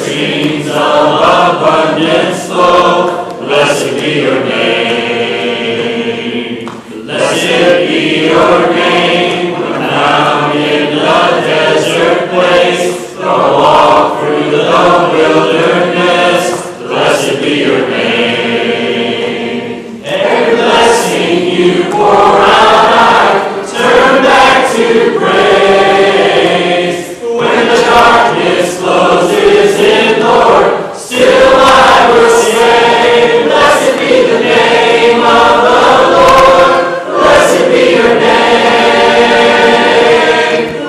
streams of abundance flow. Blessed be your name. Blessed be your name. When found in the desert place, or walk through the wilderness. Blessed be your name. Every blessing you pour out, turn back to praise. When the darkness closes in, Lord, still I will say, blessed be the name of the Lord. Blessed be your name.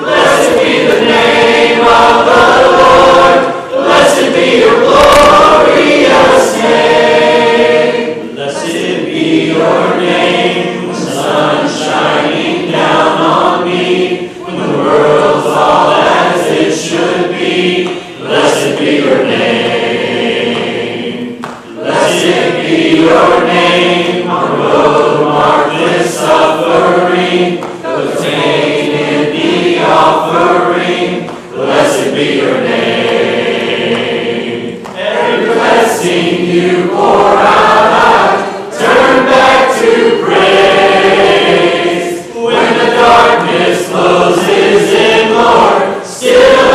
Blessed be the name of the Lord. Blessed be your glorious name. Blessed be your name. When the sun shining down on me, when the world's all as it should be. Blessed be your name. Blessed be your name. On the road marked with suffering, the pain in the offering. Blessed be your name. Every blessing you pour out, turn back to praise. When the darkness closes in, Lord, still I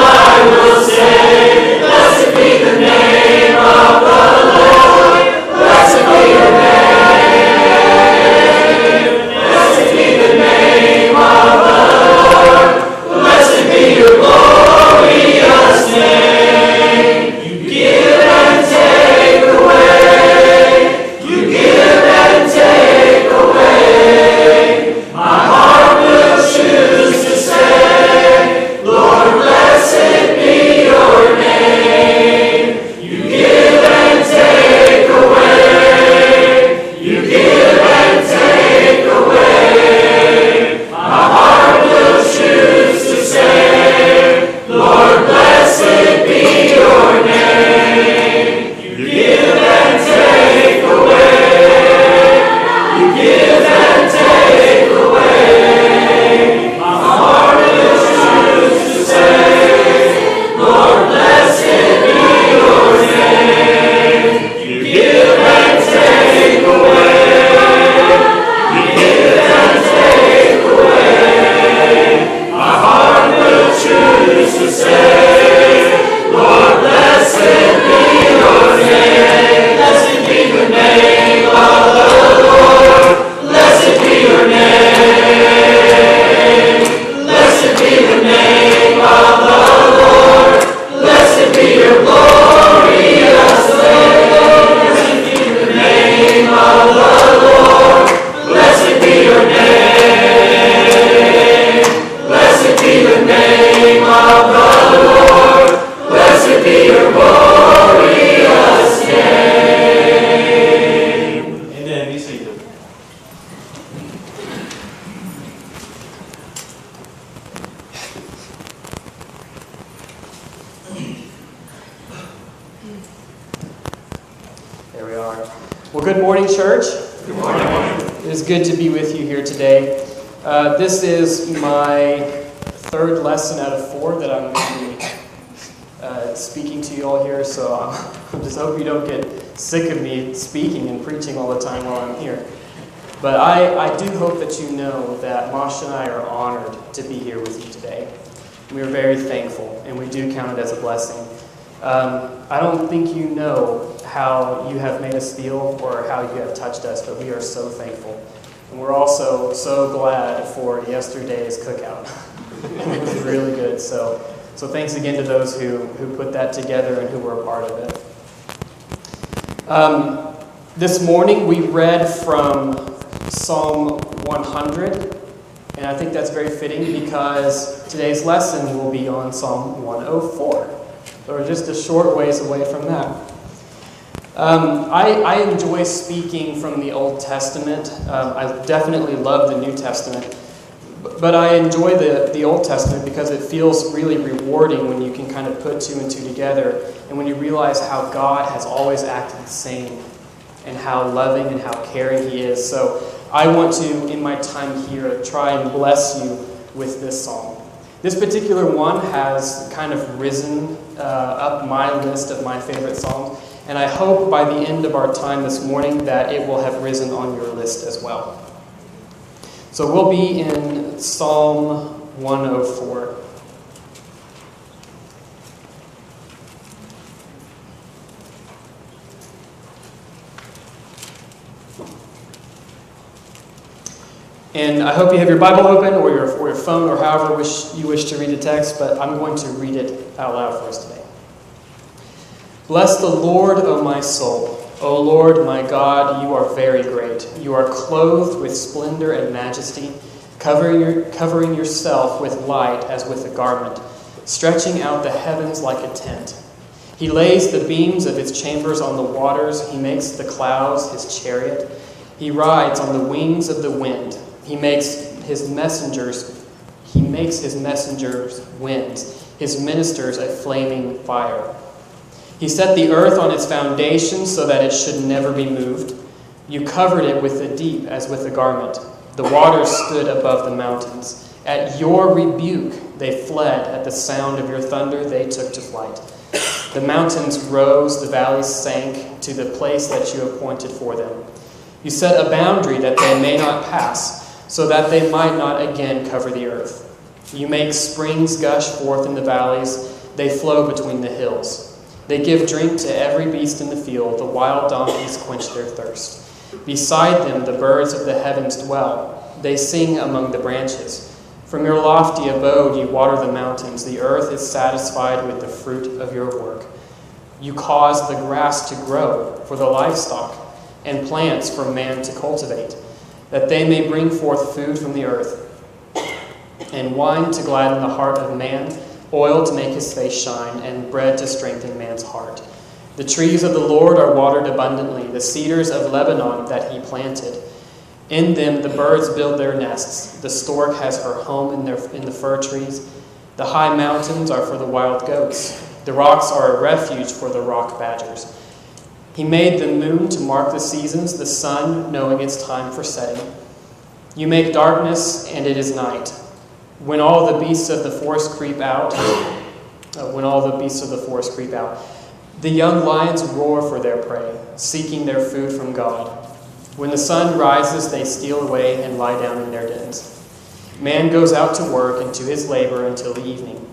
will say, blessed be the name of the Lord. Blessed be your name. Blessed be the name of the Lord. Blessed be your glorious name. You give and take away. You give and take away. My heart will choose to say, Lord, blessed be your name. You give and take away. You give and take away. My heart will choose to say, Lord, blessed be your name. You give and take away. You give and take away. My heart will choose to say, Lord, blessed be your name. You give and take away. You give and take away. My heart will choose to say, Lord, blessed be your name. Blessed be the name of the Lord. Blessed be your name. Blessed be the name of the Lord. Blessed be your glorious name. Blessed be the name of the Lord. Blessed be your name. Blessed be the name of the Lord. Blessed be your glorious name. Amen. Be seated. There we are. Well, good morning, church. Good morning. It is good to be with you here today. This is my third lesson out of 4 that I'm going to be speaking to you all here, so I just hope you don't get sick of me speaking and preaching all the time while I'm here. But I do hope that you know that Masha and I are honored to be here with you today. We are very thankful, and we do count it as a blessing. I don't think you know how you have made us feel or how you have touched us, but we are so thankful. And we're also so glad for yesterday's cookout. It was really good. So thanks again to those who put that together and who were a part of it. This morning we read from Psalm 100, and I think that's very fitting because today's lesson will be on Psalm 104. So we're just a short ways away from that. I enjoy speaking from the Old Testament. I definitely love the New Testament. But I enjoy the Old Testament because it feels really rewarding when you can kind of put 2 and 2 together and when you realize how God has always acted the same and how loving and how caring He is. So I want to, in my time here, try and bless you with this psalm. This particular one has kind of risen up my list of my favorite psalms, and I hope by the end of our time this morning that it will have risen on your list as well. So we'll be in Psalm 104. And I hope you have your Bible open or your phone or however you wish to read the text, but I'm going to read it out loud for us today. Bless the Lord, O my soul. O Lord, my God, you are very great. You are clothed with splendor and majesty, covering yourself with light as with a garment, stretching out the heavens like a tent. He lays the beams of his chambers on the waters. He makes the clouds his chariot. He rides on the wings of the wind. He makes his messengers winds, his ministers a flaming fire. He set the earth on its foundation so that it should never be moved. You covered it with the deep as with a garment. The waters stood above the mountains. At your rebuke they fled. At the sound of your thunder they took to flight. The mountains rose, the valleys sank to the place that you appointed for them. You set a boundary that they may not pass, so that they might not again cover the earth. You make springs gush forth in the valleys. They flow between the hills. They give drink to every beast in the field. The wild donkeys quench their thirst. Beside them the birds of the heavens dwell. They sing among the branches. From your lofty abode you water the mountains. The earth is satisfied with the fruit of your work. You cause the grass to grow for the livestock, and plants for man to cultivate, that they may bring forth food from the earth, and wine to gladden the heart of man, oil to make his face shine, and bread to strengthen man's heart. The trees of the Lord are watered abundantly, the cedars of Lebanon that he planted. In them the birds build their nests. The stork has her home in the fir trees. The high mountains are for the wild goats. The rocks are a refuge for the rock badgers. He made the moon to mark the seasons, the sun knowing its time for setting. You make darkness, and it is night. When all the beasts of the forest creep out, the young lions roar for their prey, seeking their food from God. When the sun rises, they steal away and lie down in their dens. Man goes out to work and to his labor until the evening.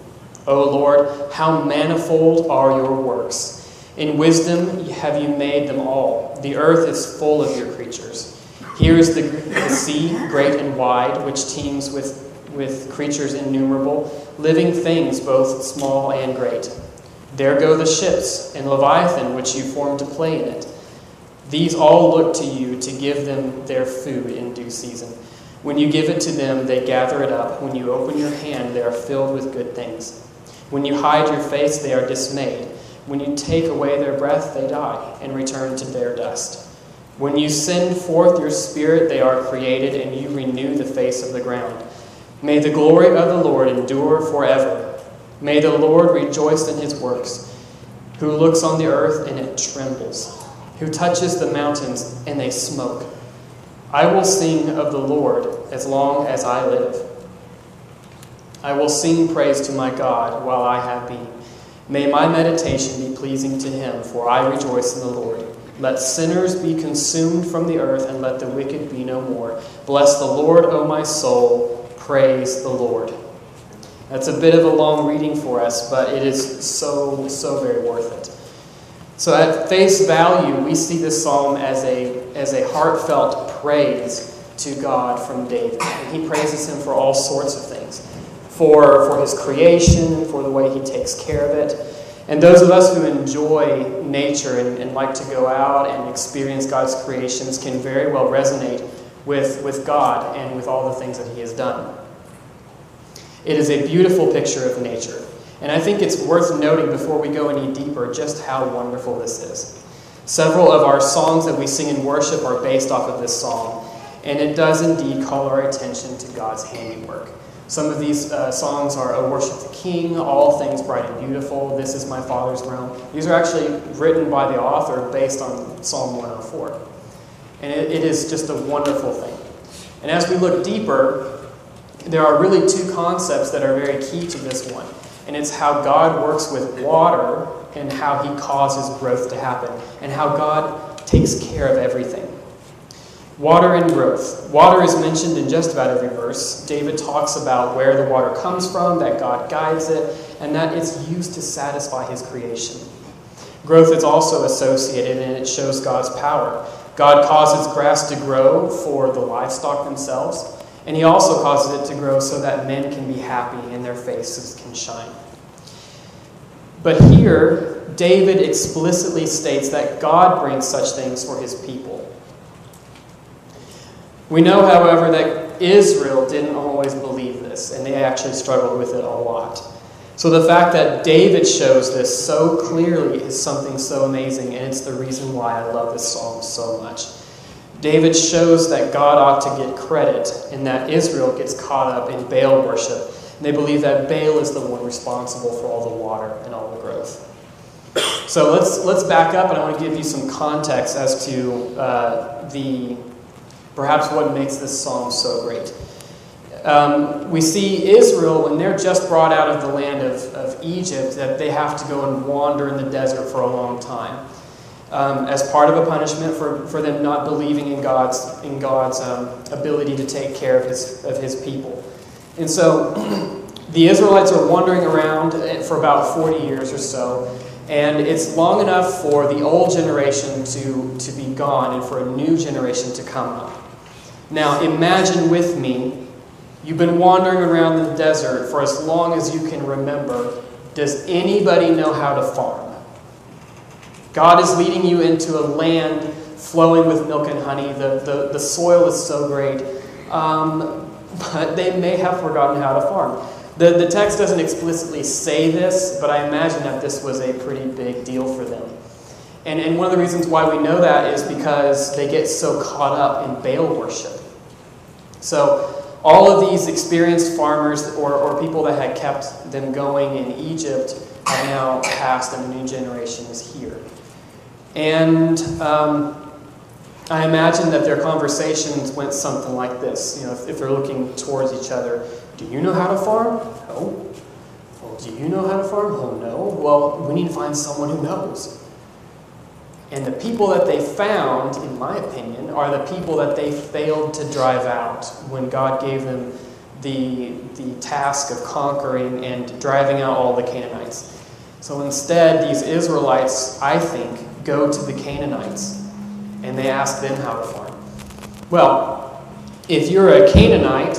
O Lord, how manifold are your works! In wisdom have you made them all. The earth is full of your creatures. Here is the sea, great and wide, which teems with creatures innumerable, living things both small and great. There go the ships, and Leviathan, which you formed to play in it. These all look to you to give them their food in due season. When you give it to them, they gather it up. When you open your hand, they are filled with good things. When you hide your face, they are dismayed. When you take away their breath, they die and return to their dust. When you send forth your spirit, they are created, and you renew the face of the ground. May the glory of the Lord endure forever. May the Lord rejoice in his works, who looks on the earth and it trembles, who touches the mountains and they smoke. I will sing of the Lord as long as I live. I will sing praise to my God while I have been. May my meditation be pleasing to him, for I rejoice in the Lord. Let sinners be consumed from the earth, and let the wicked be no more. Bless the Lord, O my soul. Praise the Lord. That's a bit of a long reading for us, but it is so very worth it. So at face value, we see this psalm as a heartfelt praise to God from David. And he praises him for all sorts of things. For his creation, for the way he takes care of it. And those of us who enjoy nature and like to go out and experience God's creations can very well resonate with God and with all the things that he has done. It is a beautiful picture of nature. And I think it's worth noting before we go any deeper just how wonderful this is. Several of our songs that we sing in worship are based off of this psalm. And it does indeed call our attention to God's handiwork. Some of these songs are O Worship the King, All Things Bright and Beautiful, This Is My Father's Realm. These are actually written by the author based on Psalm 104. And it is just a wonderful thing. And as we look deeper, there are really two concepts that are very key to this one. And it's how God works with water and how he causes growth to happen, and how God takes care of everything. Water and growth. Water is mentioned in just about every verse. David talks about where the water comes from, that God guides it, and that it's used to satisfy his creation. Growth is also associated, and it shows God's power. God causes grass to grow for the livestock themselves, and he also causes it to grow so that men can be happy and their faces can shine. But here, David explicitly states that God brings such things for his people. We know, however, that Israel didn't always believe this, and they actually struggled with it a lot. So the fact that David shows this so clearly is something so amazing, and it's the reason why I love this psalm so much. David shows that God ought to get credit, and that Israel gets caught up in Baal worship. And they believe that Baal is the one responsible for all the water and all the growth. So let's back up, and I want to give you some context as to perhaps what makes this psalm so great. We see Israel, when they're just brought out of the land of Egypt, that they have to go and wander in the desert for a long time. As part of a punishment for them not believing in God's ability to take care of his people. And so the Israelites are wandering around for about 40 years or so, and it's long enough for the old generation to be gone and for a new generation to come up. Now imagine with me, you've been wandering around the desert for as long as you can remember. Does anybody know how to farm? God is leading you into a land flowing with milk and honey. The soil is so great. But they may have forgotten how to farm. The text doesn't explicitly say this, but I imagine that this was a pretty big deal for them. And one of the reasons why we know that is because they get so caught up in Baal worship. So all of these experienced farmers or people that had kept them going in Egypt have now passed, and a new generation is here. And I imagine that their conversations went something like this. You know, if they're looking towards each other, do you know how to farm? No. Well, do you know how to farm? Oh, no. Well, we need to find someone who knows. And the people that they found, in my opinion, are the people that they failed to drive out when God gave them the task of conquering and driving out all the Canaanites. So instead, these Israelites, I think, go to the Canaanites and they ask them how to farm. Well, if you're a Canaanite,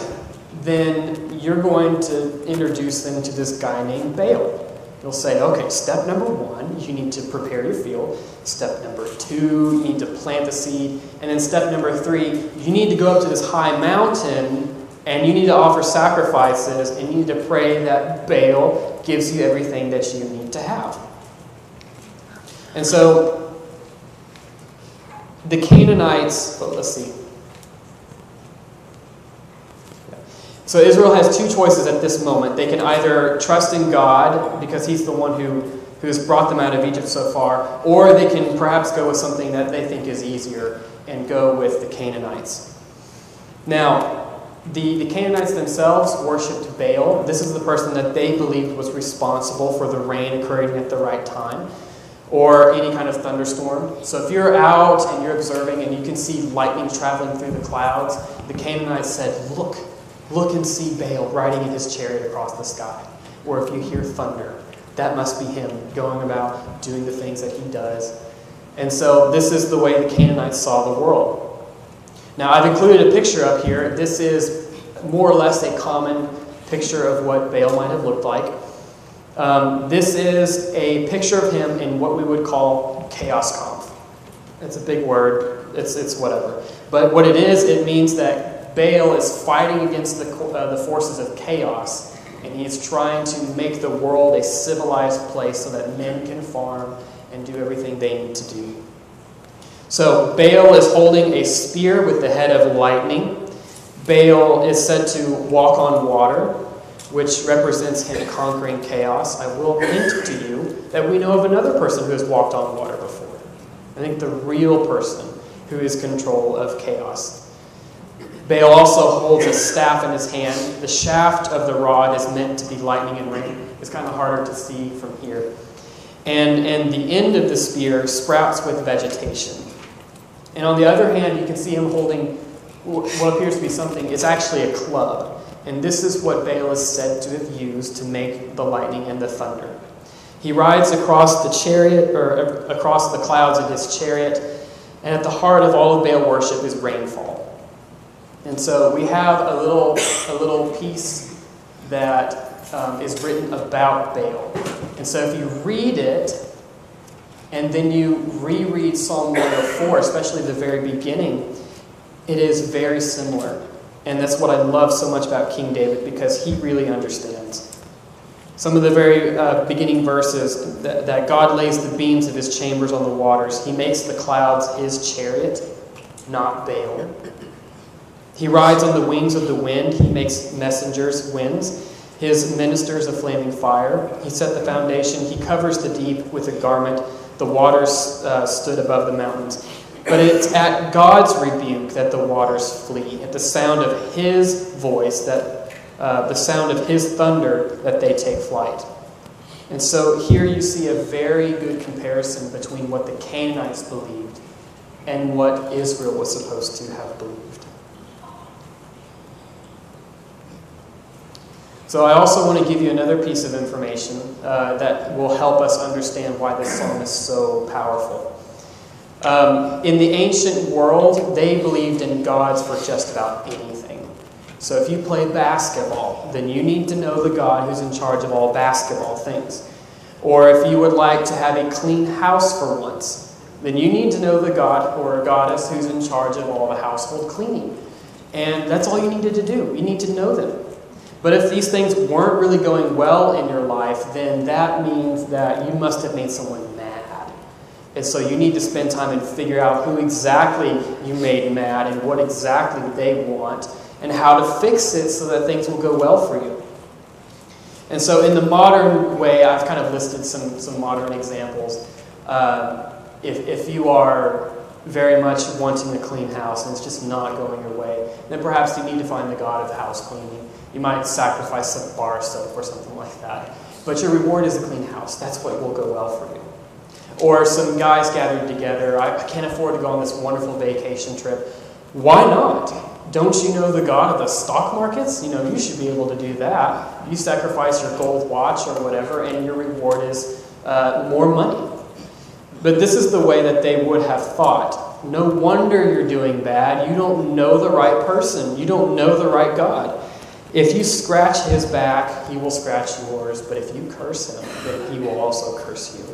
then you're going to introduce them to this guy named Baal. You'll say, okay, step number 1, you need to prepare your field. Step number 2, you need to plant the seed. And then step number 3, you need to go up to this high mountain and you need to offer sacrifices and you need to pray that Baal gives you everything that you need to have. And so the Canaanites, let's see. So Israel has two choices at this moment. They can either trust in God because he's the one who has brought them out of Egypt so far, or they can perhaps go with something that they think is easier and go with the Canaanites. Now, the Canaanites themselves worshipped Baal. This is the person that they believed was responsible for the rain occurring at the right time, or any kind of thunderstorm. So if you're out and you're observing and you can see lightning traveling through the clouds, the Canaanites said, look and see Baal riding in his chariot across the sky. Or if you hear thunder, that must be him going about doing the things that he does. And so this is the way the Canaanites saw the world. Now I've included a picture up here. This is more or less a common picture of what Baal might have looked like. This is a picture of him in what we would call chaos conf. It's a big word. It's whatever. But what it is, it means that Baal is fighting against the forces of chaos, and he's trying to make the world a civilized place so that men can farm and do everything they need to do. So Baal is holding a spear with the head of lightning. Baal is said to walk on water, which represents him conquering chaos. I will hint to you that we know of another person who has walked on water before. I think the real person who is in control of chaos. Baal also holds a staff in his hand. The shaft of the rod is meant to be lightning and rain. It's kind of harder to see from here. And the end of the spear sprouts with vegetation. And on the other hand, you can see him holding what appears to be something. It's actually a club. And this is what Baal is said to have used to make the lightning and the thunder. He rides across the chariot, or across the clouds in his chariot, and at the heart of all of Baal worship is rainfall. And so we have a little piece that is written about Baal. And so if you read it, and then you reread Psalm 104, especially the very beginning, it is very similar. And that's what I love so much about King David, because he really understands. Some of the very beginning verses, that God lays the beams of his chambers on the waters. He makes the clouds his chariot, not Baal. He rides on the wings of the wind. He makes messengers winds. His ministers a flaming fire. He set the foundation. He covers the deep with a garment. The waters stood above the mountains. But it's at God's rebuke that the waters flee. At the sound of his voice, the sound of his thunder, that they take flight. And so here you see a very good comparison between what the Canaanites believed and what Israel was supposed to have believed. So I also want to give you another piece of information that will help us understand why this psalm is so powerful. In the ancient world, they believed in gods for just about anything. So if you play basketball, then you need to know the God who's in charge of all basketball things. Or if you would like to have a clean house for once, then you need to know the god or goddess who's in charge of all the household cleaning. And that's all you needed to do. You need to know them. But if these things weren't really going well in your life, then that means that you must have made someone mad. And so you need to spend time and figure out who exactly you made mad and what exactly they want and how to fix it so that things will go well for you. And so in the modern way, I've kind of listed some modern examples. If you are very much wanting a clean house and it's just not going your way, then perhaps you need to find the God of house cleaning. You might sacrifice some bar soap or something like that. But your reward is a clean house. That's what will go well for you. Or some guys gathered together. I can't afford to go on this wonderful vacation trip. Why not? Don't you know the God of the stock markets? You should be able to do that. You sacrifice your gold watch or whatever, and your reward is more money. But this is the way that they would have thought. No wonder you're doing bad. You don't know the right person. You don't know the right God. If you scratch his back, he will scratch yours. But if you curse him, then he will also curse you.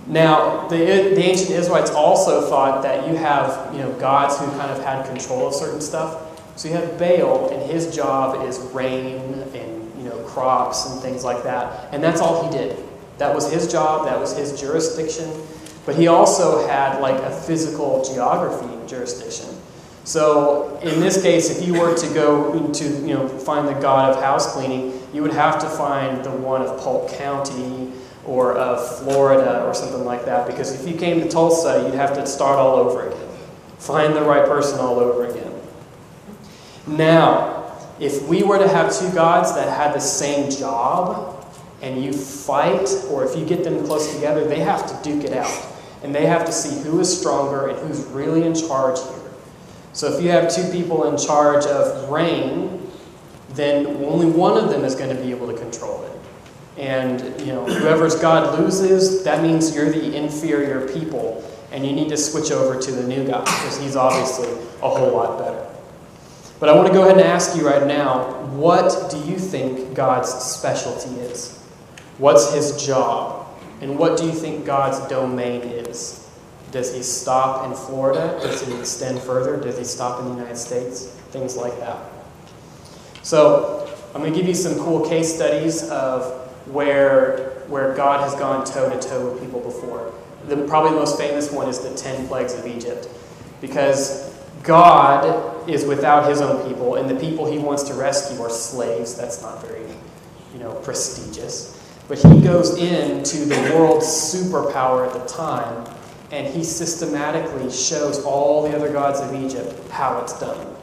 Now, the ancient Israelites also thought that you have gods who kind of had control of certain stuff. So you have Baal, and his job is rain and crops and things like that. And that's all he did. That was his job. That was his jurisdiction. But he also had like a physical geography jurisdiction. So in this case, if you were to go to find the god of house cleaning, you would have to find the one of Polk County or of Florida or something like that. Because if you came to Tulsa, you'd have to start all over again. Find the right person all over again. Now, if we were to have two gods that had the same job, and you fight, or if you get them close together, they have to duke it out. And they have to see who is stronger and who's really in charge here. So if you have two people in charge of rain, then only one of them is going to be able to control it. And whoever's God loses, that means you're the inferior people, and you need to switch over to the new God, because he's obviously a whole lot better. But I want to go ahead and ask you right now, what do you think God's specialty is? What's his job? And what do you think God's domain is? Does he stop in Florida? Does he extend further? Does he stop in the United States? Things like that. So I'm going to give you some cool case studies of where God has gone toe-to-toe with people before. Probably the most famous one is the 10 plagues of Egypt. Because God is without his own people, and the people he wants to rescue are slaves. That's not very, prestigious. But he goes into the world's superpower at the time, and he systematically shows all the other gods of Egypt how it's done.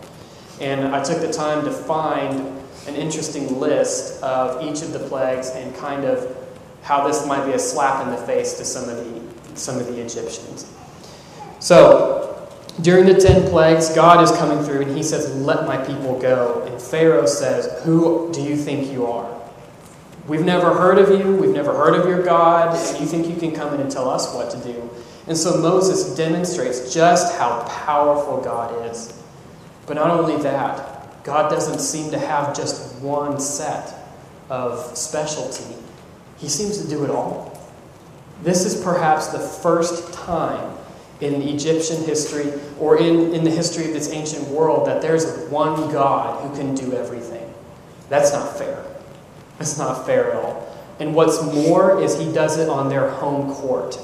And I took the time to find an interesting list of each of the plagues and kind of how this might be a slap in the face to some of the Egyptians. So, during the 10 plagues, God is coming through and he says, "Let my people go." And Pharaoh says, "Who do you think you are? We've never heard of you. We've never heard of your God. And you think you can come in and tell us what to do?" And so Moses demonstrates just how powerful God is. But not only that, God doesn't seem to have just one set of specialty. He seems to do it all. This is perhaps the first time in Egyptian history or in the history of this ancient world that there's one God who can do everything. That's not fair. That's not fair at all. And what's more is he does it on their home court.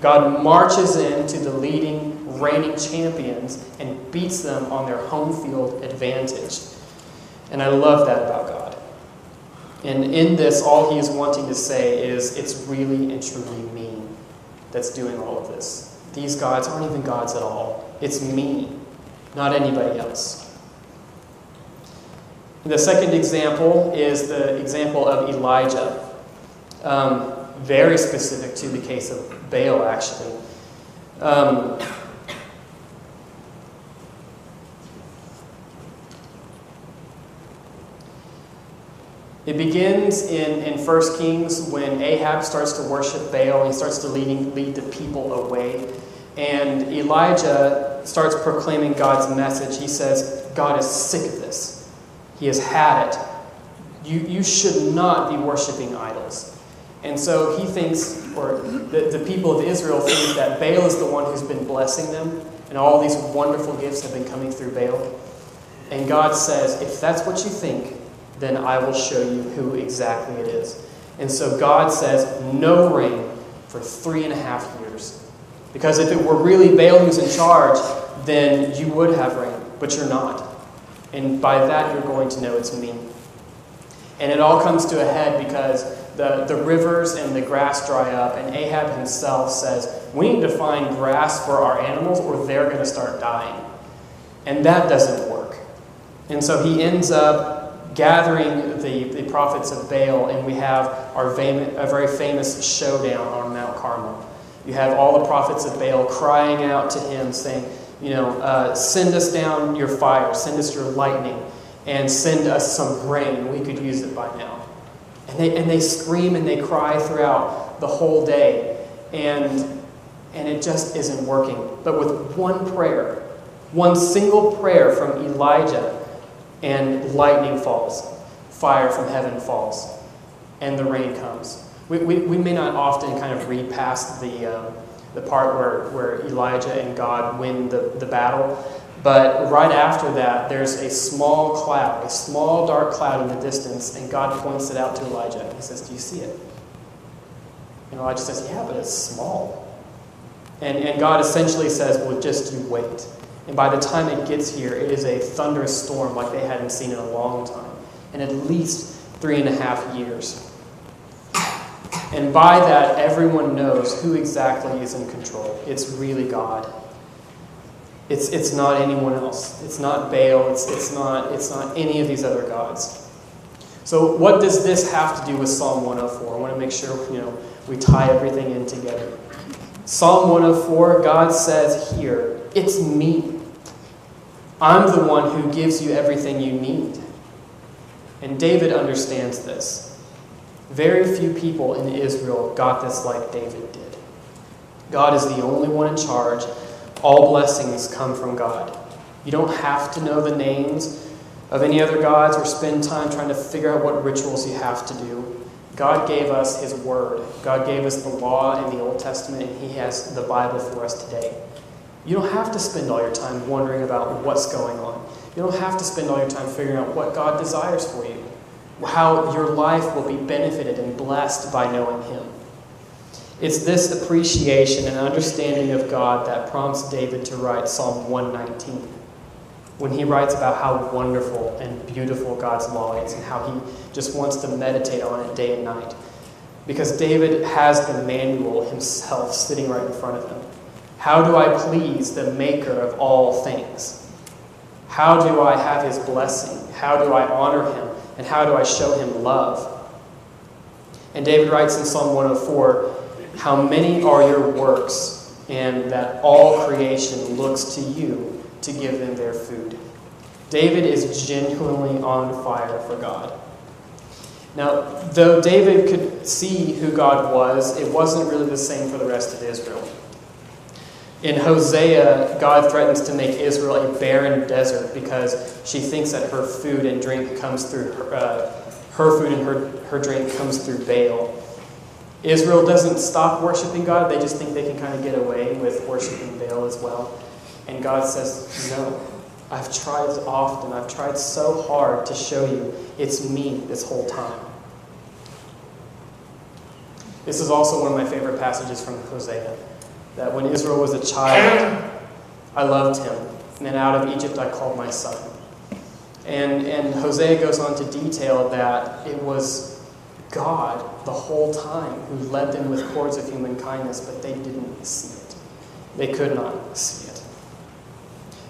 God marches into the leading, reigning champions and beats them on their home field advantage. And I love that about God. And in this, all he is wanting to say is, it's really and truly me that's doing all of this. These gods aren't even gods at all. It's me, not anybody else. And the second example is the example of Elijah. Very specific to the case of Baal, actually. It begins in 1 Kings when Ahab starts to worship Baal and he starts to lead the people away. And Elijah starts proclaiming God's message. He says, God is sick of this. He has had it. You should not be worshiping idols. And so he thinks, or the people of Israel think that Baal is the one who's been blessing them, and all these wonderful gifts have been coming through Baal. And God says, if that's what you think, then I will show you who exactly it is. And so God says, no rain for 3.5 years. Because if it were really Baal who's in charge, then you would have rain, but you're not. And by that, you're going to know it's me. And it all comes to a head because the rivers and the grass dry up, and Ahab himself says, we need to find grass for our animals or they're going to start dying. And that doesn't work. And so he ends up gathering the prophets of Baal, and we have a very famous showdown on Mount Carmel. You have all the prophets of Baal crying out to him, saying, send us down your fire, send us your lightning, and send us some rain. We could use it by now. And they scream and they cry throughout the whole day, and it just isn't working. But with one prayer, one single prayer from Elijah, and lightning falls, fire from heaven falls, and the rain comes. We may not often kind of read past the part where Elijah and God win the battle, but right after that, there's a small cloud, a small dark cloud in the distance, and God points it out to Elijah. He says, do you see it? And Elijah says, yeah, but it's small. And God essentially says, well, just you wait. And by the time it gets here, it is a thunderous storm like they hadn't seen in a long time, and at least 3.5 years. And by that, everyone knows who exactly is in control. It's really God. It's not anyone else. It's not Baal. It's not any of these other gods. So what does this have to do with Psalm 104? I want to make sure we tie everything in together. Psalm 104, God says here, it's me. I'm the one who gives you everything you need. And David understands this. Very few people in Israel got this like David did. God is the only one in charge. All blessings come from God. You don't have to know the names of any other gods or spend time trying to figure out what rituals you have to do. God gave us His Word. God gave us the law in the Old Testament, and He has the Bible for us today. You don't have to spend all your time wondering about what's going on. You don't have to spend all your time figuring out what God desires for you, how your life will be benefited and blessed by knowing Him. It's this appreciation and understanding of God that prompts David to write Psalm 119, when he writes about how wonderful and beautiful God's law is and how he just wants to meditate on it day and night. Because David has the manual himself sitting right in front of him. How do I please the maker of all things? How do I have his blessing? How do I honor him? And how do I show him love? And David writes in Psalm 104, how many are your works, and that all creation looks to you to give them their food. David is genuinely on fire for God. Now, though David could see who God was, it wasn't really the same for the rest of Israel. In Hosea, God threatens to make Israel a barren desert because she thinks that her food and drink comes through her food and her drink comes through Baal. Israel doesn't stop worshiping God. They just think they can kind of get away with worshiping Baal as well. And God says, no, I've tried often. I've tried so hard to show you it's me this whole time. This is also one of my favorite passages from Hosea. That when Israel was a child, I loved him. And then out of Egypt I called my son. And Hosea goes on to detail that it was God the whole time who led them with cords of human kindness, but they didn't see it. They could not see it.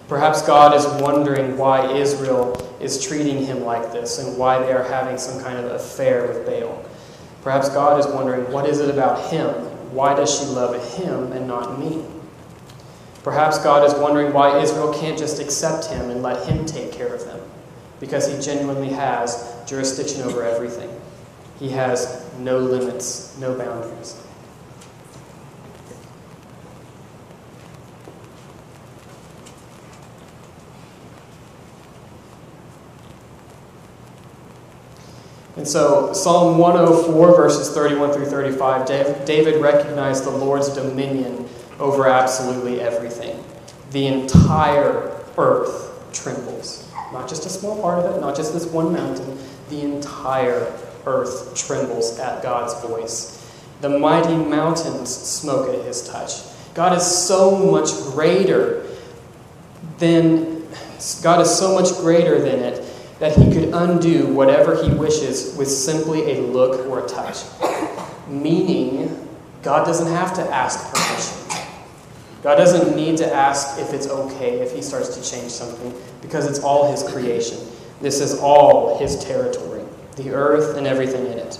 Perhaps God is wondering why Israel is treating him like this and why they are having some kind of affair with Baal. Perhaps God is wondering, what is it about him? Why does she love him and not me? Perhaps God is wondering why Israel can't just accept him and let him take care of them, because he genuinely has jurisdiction over everything. He has no limits, no boundaries. And so Psalm 104, verses 31 through 35, David recognized the Lord's dominion over absolutely everything. The entire earth trembles. Not just a small part of it, not just this one mountain. The entire earth trembles at God's voice. The mighty mountains smoke at his touch. God is so much greater than it that he could undo whatever he wishes with simply a look or a touch. Meaning, God doesn't have to ask permission. God doesn't need to ask if it's okay if he starts to change something, because it's all his creation. This is all his territory, the earth and everything in it.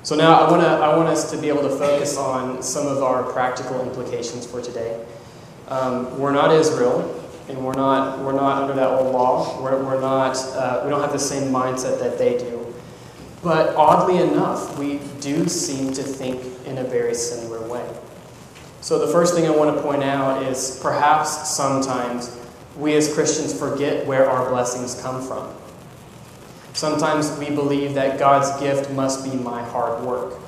So now I want us to be able to focus on some of our practical implications for today. We're not Israel. And we're not under that old law. We don't have the same mindset that they do. But oddly enough, we do seem to think in a very similar way. So the first thing I want to point out is perhaps sometimes we as Christians forget where our blessings come from. Sometimes we believe that God's gift must be my hard work.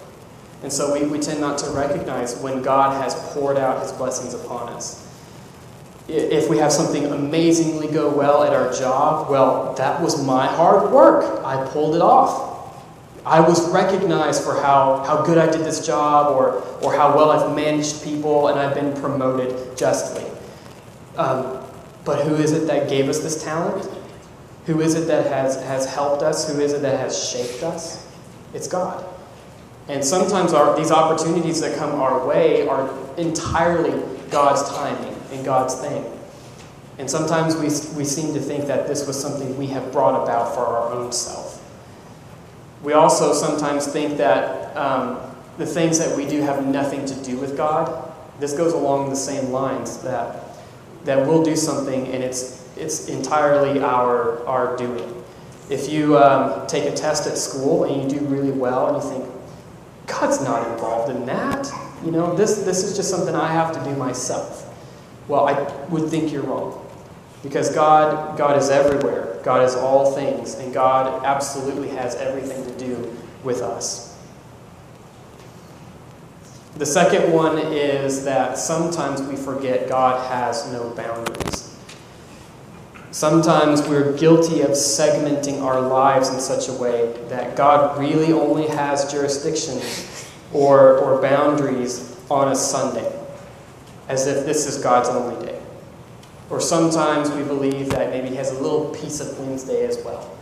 And so we tend not to recognize when God has poured out his blessings upon us. If we have something amazingly go well at our job, well, that was my hard work. I pulled it off. I was recognized for how good I did this job or how well I've managed people and I've been promoted justly. But who is it that gave us this talent? Who is it that has helped us? Who is it that has shaped us? It's God. And sometimes these opportunities that come our way are entirely God's timing and God's thing. And sometimes we seem to think that this was something we have brought about for our own self. We also sometimes think that the things that we do have nothing to do with God. This goes along the same lines, that we'll do something and it's entirely our doing. If you take a test at school and you do really well and you think, God's not involved in that. You know, this is just something I have to do myself. Well, I would think you're wrong. Because God is everywhere. God is all things. And God absolutely has everything to do with us. The second one is that sometimes we forget God has no boundaries. Sometimes we're guilty of segmenting our lives in such a way that God really only has jurisdiction or boundaries on a Sunday, as if this is God's only day. Or sometimes we believe that maybe he has a little piece of Wednesday as well.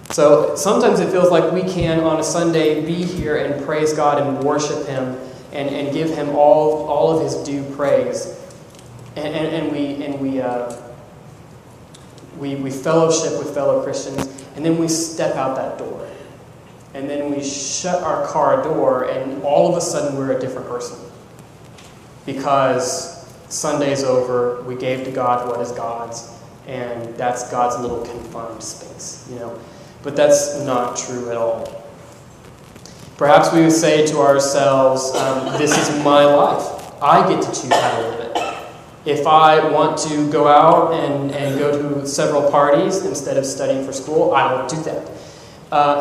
So sometimes it feels like we can, on a Sunday, be here and praise God and worship him and give him all of his due praise. And we we fellowship with fellow Christians, and then we step out that door. And then we shut our car door, and all of a sudden we're a different person. Because Sunday's over, we gave to God what is God's, and that's God's little confined space, But that's not true at all. Perhaps we would say to ourselves, this is my life. I get to choose how to live it. If I want to go out and go to several parties instead of studying for school, I will do that.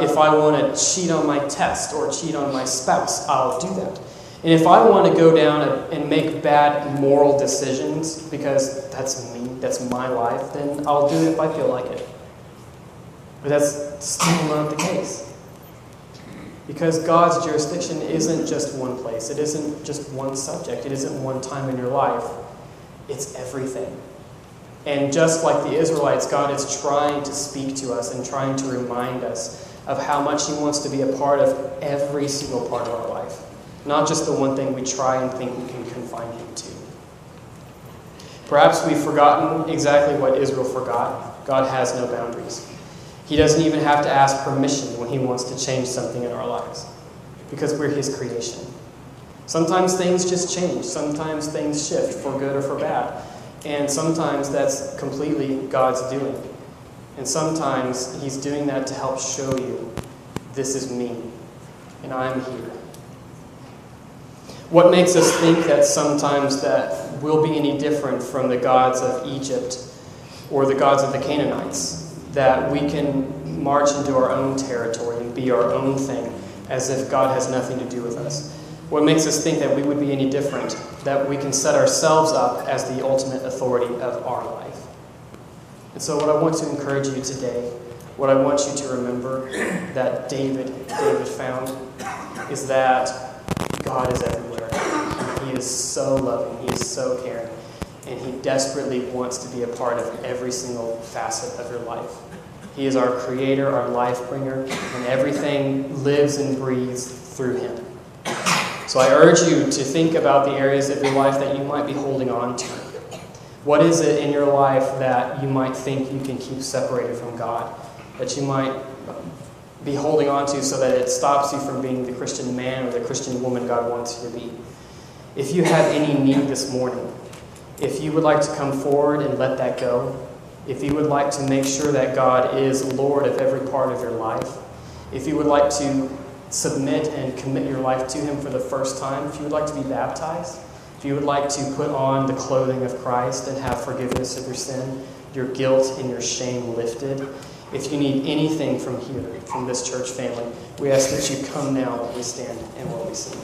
If I want to cheat on my test or cheat on my spouse, I'll do that. And if I want to go down and make bad moral decisions, because that's me, that's my life, then I'll do it if I feel like it. But that's still not the case. Because God's jurisdiction isn't just one place. It isn't just one subject. It isn't one time in your life. It's everything. And just like the Israelites, God is trying to speak to us and trying to remind us of how much He wants to be a part of every single part of our life. Not just the one thing we try and think we can confine Him to. Perhaps we've forgotten exactly what Israel forgot. God has no boundaries. He doesn't even have to ask permission when He wants to change something in our lives, because we're His creation. Sometimes things just change. Sometimes things shift for good or for bad. And sometimes that's completely God's doing. And sometimes He's doing that to help show you, this is me, and I'm here. What makes us think that sometimes that we'll be any different from the gods of Egypt or the gods of the Canaanites? That we can march into our own territory and be our own thing as if God has nothing to do with us? What makes us think that we would be any different? That we can set ourselves up as the ultimate authority of our life? And so what I want to encourage you today, what I want you to remember that David found, is that God is everywhere. And He is so loving. He is so caring. And He desperately wants to be a part of every single facet of your life. He is our creator, our life bringer, and everything lives and breathes through Him. So I urge you to think about the areas of your life that you might be holding on to. What is it in your life that you might think you can keep separated from God? That you might be holding on to so that it stops you from being the Christian man or the Christian woman God wants you to be? If you have any need this morning, if you would like to come forward and let that go, if you would like to make sure that God is Lord of every part of your life, if you would like to submit and commit your life to Him for the first time, if you would like to be baptized, if you would like to put on the clothing of Christ and have forgiveness of your sin, your guilt and your shame lifted, if you need anything from here, from this church family, we ask that you come now while we stand and while we sing.